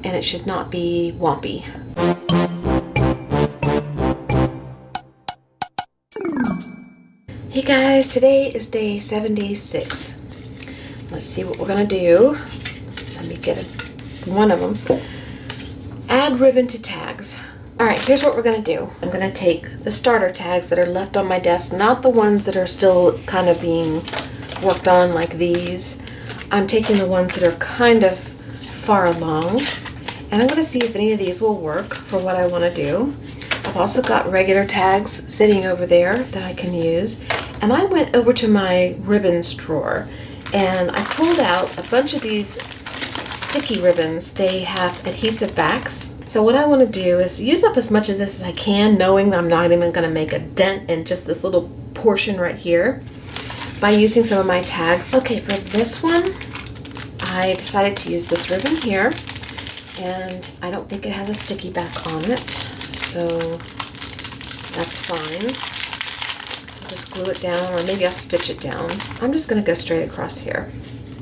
and it should not be wompy. Hey guys, today is day 76. Let's see what we're gonna do. Let me get one of them. Add ribbon to tags. All right, here's what we're gonna do. I'm gonna take the starter tags that are left on my desk, not the ones that are still kind of being worked on like these. I'm taking the ones that are kind of far along, and I'm gonna see if any of these will work for what I wanna do. I've also got regular tags sitting over there that I can use, and I went over to my ribbons drawer and I pulled out a bunch of these sticky ribbons. They have adhesive backs. So what I want to do is use up as much of this as I can, knowing that I'm not even going to make a dent in just this little portion right here by using some of my tags. Okay, for this one, I decided to use this ribbon here, and I don't think it has a sticky back on it, so that's fine. I'll just glue it down, or maybe I'll stitch it down. I'm just going to go straight across here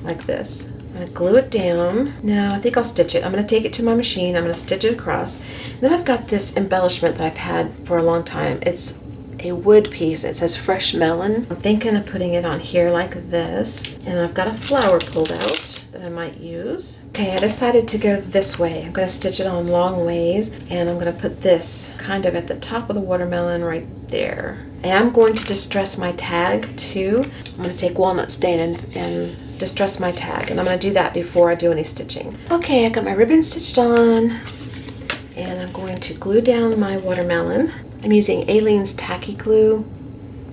like this. I'm going to glue it down. No, I think I'll stitch it. I'm going to take it to my machine. I'm going to stitch it across. Then I've got this embellishment that I've had for a long time. It's a wood piece. It says fresh melon. I'm thinking of putting it on here like this. And I've got a flower pulled out that I might use. Okay, I decided to go this way. I'm going to stitch it on long ways. And I'm going to put this kind of at the top of the watermelon right there. I am going to distress my tag too. I'm going to take walnut stain and distress my tag, and I'm going to do that before I do any stitching. Okay, I got my ribbon stitched on, and I'm going to glue down my watermelon. I'm using Aleene's tacky glue,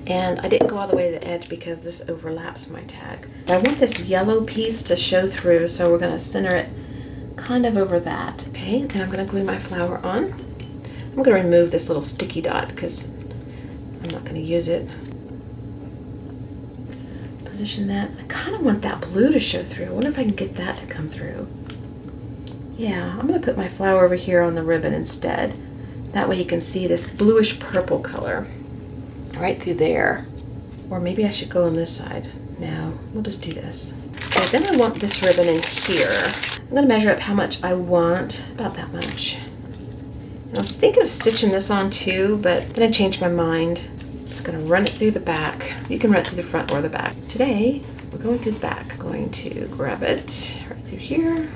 and I didn't go all the way to the edge because this overlaps my tag. I want this yellow piece to show through, so we're going to center it kind of over that. Okay, then I'm going to glue my flower on. I'm going to remove this little sticky dot because I'm not going to use it. Position that. I kind of want that blue to show through. I wonder if I can get that to come through. Yeah, I'm going to put my flower over here on the ribbon instead. That way you can see this bluish purple color right through there. Or maybe I should go on this side. No, we'll just do this. Okay, then I want this ribbon in here. I'm going to measure up how much I want. About that much. And I was thinking of stitching this on too, but then I changed my mind. Just going to run it through the back. You can run it through the front or the back. Today, we're going to the back. I'm going to grab it right through here.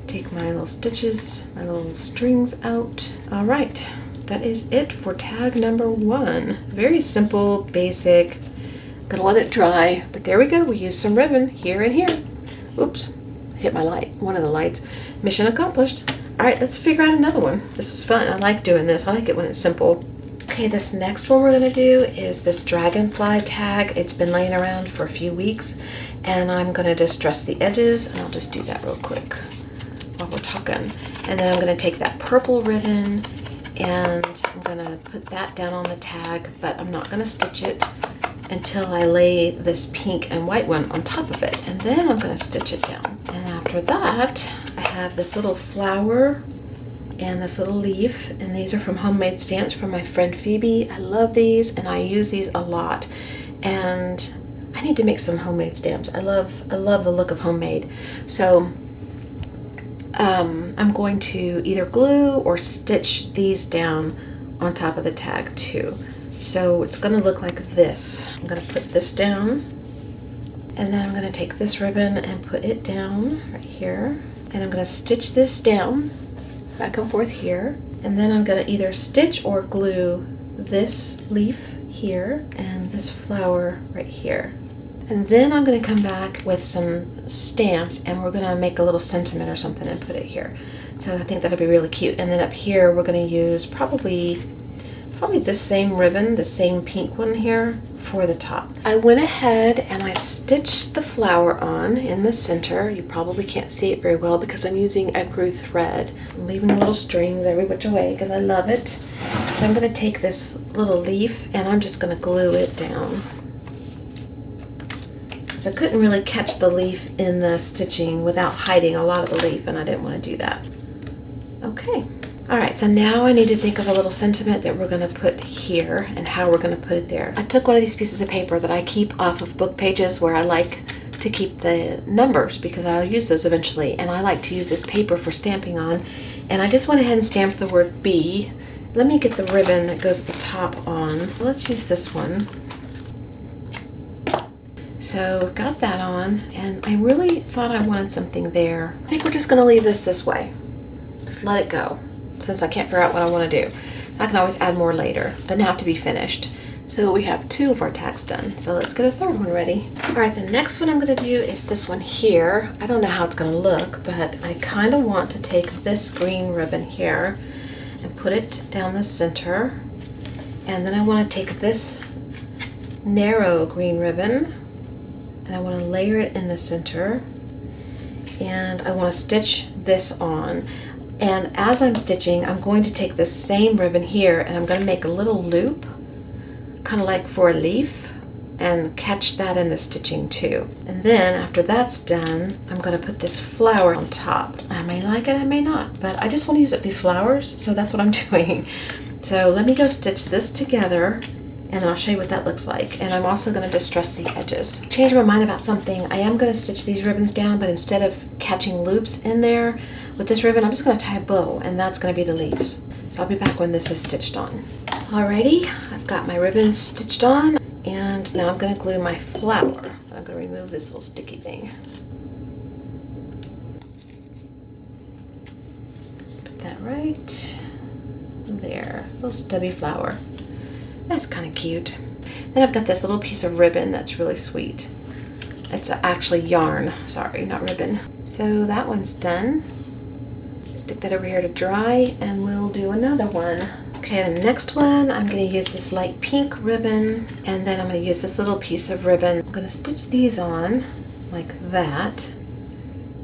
Take my little stitches, my little strings out. All right, that is it for tag number 1. Very simple, basic. Gonna let it dry, but there we go. We used some ribbon here and here. Oops, hit my light, one of the lights. Mission accomplished. All right, let's figure out another one. This was fun. I like doing this. I like it when it's simple. Okay, this next one we're going to do is this dragonfly tag. It's been laying around for a few weeks, and I'm going to distress the edges, and I'll just do that real quick while we're talking. And then I'm going to take that purple ribbon, and I'm going to put that down on the tag, but I'm not going to stitch it until I lay this pink and white one on top of it, and then I'm going to stitch it down. And after that, I have this little flower and this little leaf, and these are from Homemade Stamps from my friend Phoebe. I love these, and I use these a lot, and I need to make some homemade stamps. I love the look of homemade. So I'm going to either glue or stitch these down on top of the tag too. So it's going to look like this. I'm going to put this down, and then I'm going to take this ribbon and put it down right here, and I'm going to stitch this down back and forth here, and then I'm going to either stitch or glue this leaf here and this flower right here. And then I'm going to come back with some stamps, and we're going to make a little sentiment or something and put it here. So I think that'll be really cute. And then up here we're going to use probably this same ribbon, the same pink one here, for the top. I went ahead and I stitched the flower on in the center. You probably can't see it very well because I'm using ecru thread. I'm leaving the little strings every which way because I love it. So I'm going to take this little leaf and I'm just going to glue it down. So I couldn't really catch the leaf in the stitching without hiding a lot of the leaf, and I didn't want to do that. Okay. All right, so now I need to think of a little sentiment that we're going to put here and how we're going to put it there. I took one of these pieces of paper that I keep off of book pages where I like to keep the numbers because I'll use those eventually, and I like to use this paper for stamping on. And I just went ahead and stamped the word B. Let me get the ribbon that goes at the top on. Let's use this one. So got that on, and I really thought I wanted something there. I think we're just gonna leave this way. Just let it go, since I can't figure out what I wanna do. I can always add more later. Doesn't have to be finished. So we have 2 of our tags done. So let's get a 3rd one ready. All right, the next one I'm gonna do is this one here. I don't know how it's gonna look, but I kind of want to take this green ribbon here and put it down the center. And then I wanna take this narrow green ribbon and I want to layer it in the center, and I want to stitch this on. And as I'm stitching, I'm going to take this same ribbon here and I'm going to make a little loop, kind of like for a leaf, and catch that in the stitching too. And then after that's done, I'm going to put this flower on top. I may like it, I may not, but I just want to use up these flowers, so that's what I'm doing. So let me go stitch this together, and then I'll show you what that looks like. And I'm also going to distress the edges. Changed my mind about something. I am going to stitch these ribbons down, but instead of catching loops in there with this ribbon, I'm just going to tie a bow, and that's going to be the leaves. So I'll be back when this is stitched on. Alrighty, I've got my ribbons stitched on, and now I'm going to glue my flower. I'm going to remove this little sticky thing. Put that right there. Little stubby flower. That's kind of cute. Then I've got this little piece of ribbon that's really sweet. It's actually yarn, sorry, not ribbon. So that one's done. Stick that over here to dry, and we'll do another one. Okay, the next one, I'm going to use this light pink ribbon, and then I'm going to use this little piece of ribbon. I'm going to stitch these on like that,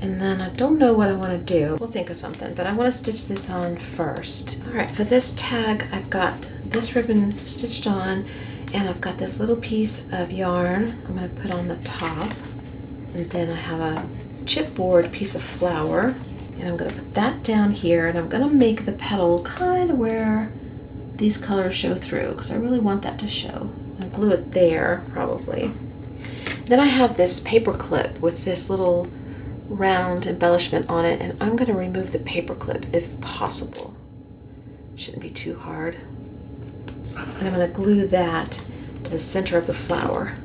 and then I don't know what I want to do. We'll think of something, but I want to stitch this on first. All right, for this tag, I've got this ribbon stitched on, and I've got this little piece of yarn I'm going to put on the top, and then I have a chipboard piece of flower, and I'm going to put that down here, and I'm going to make the petal kind of where these colors show through, because I really want that to show. I'll glue it there probably. Then I have this paper clip with this little round embellishment on it, and I'm going to remove the paper clip if possible. Shouldn't be too hard. And I'm going to glue that to the center of the flower.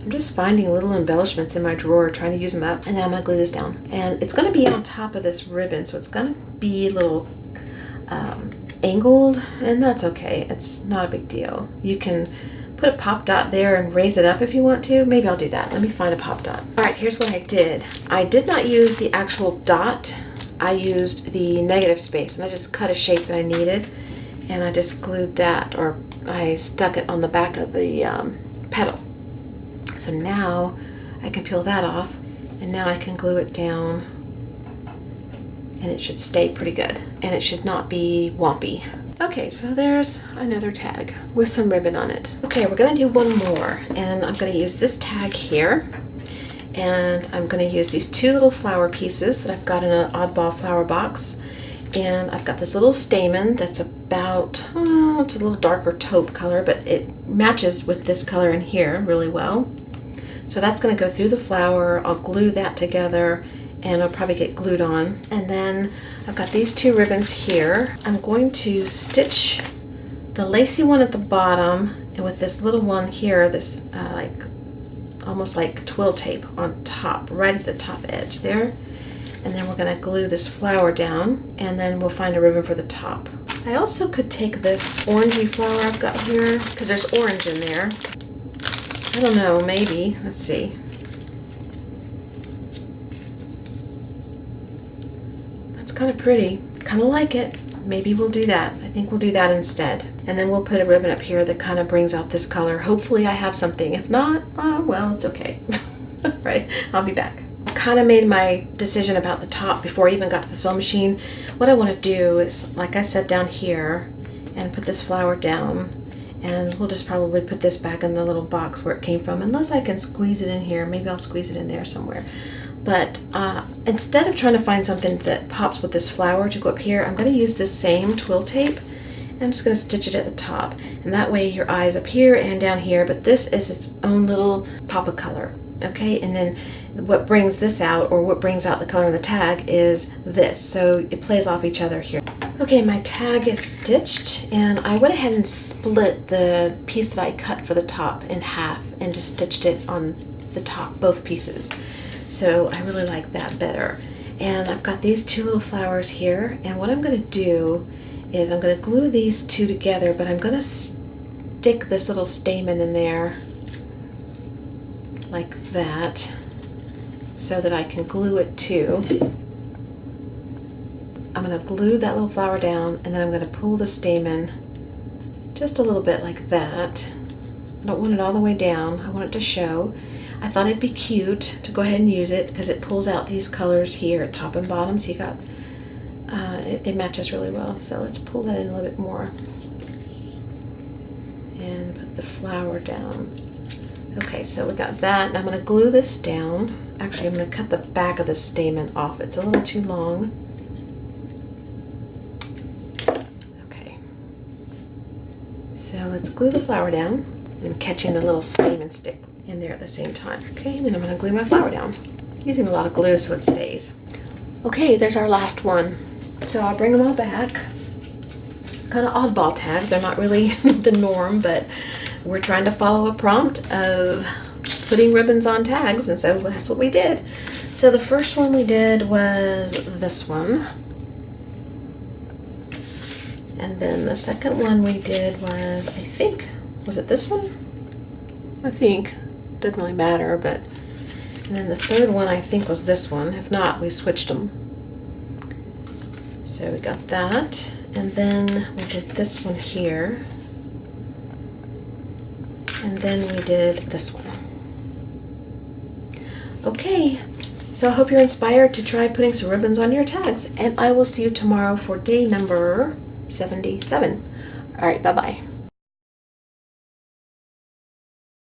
I'm just finding little embellishments in my drawer, trying to use them up, and then I'm going to glue this down. And it's going to be on top of this ribbon, so it's going to be a little angled, and that's okay. It's not a big deal. You can put a pop dot there and raise it up if you want to. Maybe I'll do that. Let me find a pop dot. All right, here's what I did. I did not use the actual dot. I used the negative space, and I just cut a shape that I needed, and I just glued that, or I stuck it on the back of the petal. So now I can peel that off, and now I can glue it down, and it should stay pretty good, and it should not be wompy. Okay, so there's another tag with some ribbon on it. Okay, we're gonna do one more, and I'm gonna use this tag here, and I'm gonna use these 2 little flower pieces that I've got in an oddball flower box, and I've got this little stamen that's about, it's a little darker taupe color, but it matches with this color in here really well. So that's gonna go through the flower. I'll glue that together, and it'll probably get glued on. And then I've got these 2 ribbons here. I'm going to stitch the lacy one at the bottom, and with this little one here, this like almost like twill tape on top, right at the top edge there. And then we're going to glue this flower down, and then we'll find a ribbon for the top. I also could take this orangey flower I've got here, because there's orange in there. I don't know, maybe. Let's see. That's kind of pretty. Kind of like it. Maybe we'll do that. I think we'll do that instead. And then we'll put a ribbon up here that kind of brings out this color. Hopefully I have something. If not, oh well, it's okay. Right? I'll be back. I kind of made my decision about the top before I even got to the sewing machine. What I want to do is, like I said, down here, and put this flower down. And we'll just probably put this back in the little box where it came from, unless I can squeeze it in here. Maybe I'll squeeze it in there somewhere. But instead of trying to find something that pops with this flower to go up here, I'm going to use this same twill tape, I'm just going to stitch it at the top, and that way your eye is up here and down here, but this is its own little pop of color, okay? And then what brings this out, or what brings out the color in the tag, is this, so it plays off each other here. Okay, my tag is stitched, and I went ahead and split the piece that I cut for the top in half and just stitched it on the top, both pieces. So I really like that better. And I've got these two little flowers here, and what I'm going to do is I'm going to glue these two together, but I'm going to stick this little stamen in there like that so that I can glue it too. I'm going to glue that little flower down, and then I'm going to pull the stamen just a little bit like that. I don't want it all the way down. I want it to show. I thought it'd be cute to go ahead and use it because it pulls out these colors here at top and bottom, so you got it matches really well. So let's pull that in a little bit more and put the flower down. Okay, so we got that, and I'm going to glue this down. Actually, I'm going to cut the back of the stamen off. It's a little too long. Okay, so let's glue the flower down. I'm catching the little stamen stick in there at the same time. Okay, and then I'm going to glue my flower down. Using a lot of glue so it stays. Okay, there's our last one. So I'll bring them all back. Kind of oddball tags. They're not really the norm, but we're trying to follow a prompt of putting ribbons on tags, and so that's what we did. So the first one we did was this one. And then the second one we did was, I think, was it this one? I think. Didn't really matter, but. And then the third one I think was this one. If not, we switched them. So we got that, and then we did this one here, and then we did this one. Okay, so I hope you're inspired to try putting some ribbons on your tags, and I will see you tomorrow for day number 77. All right, bye-bye.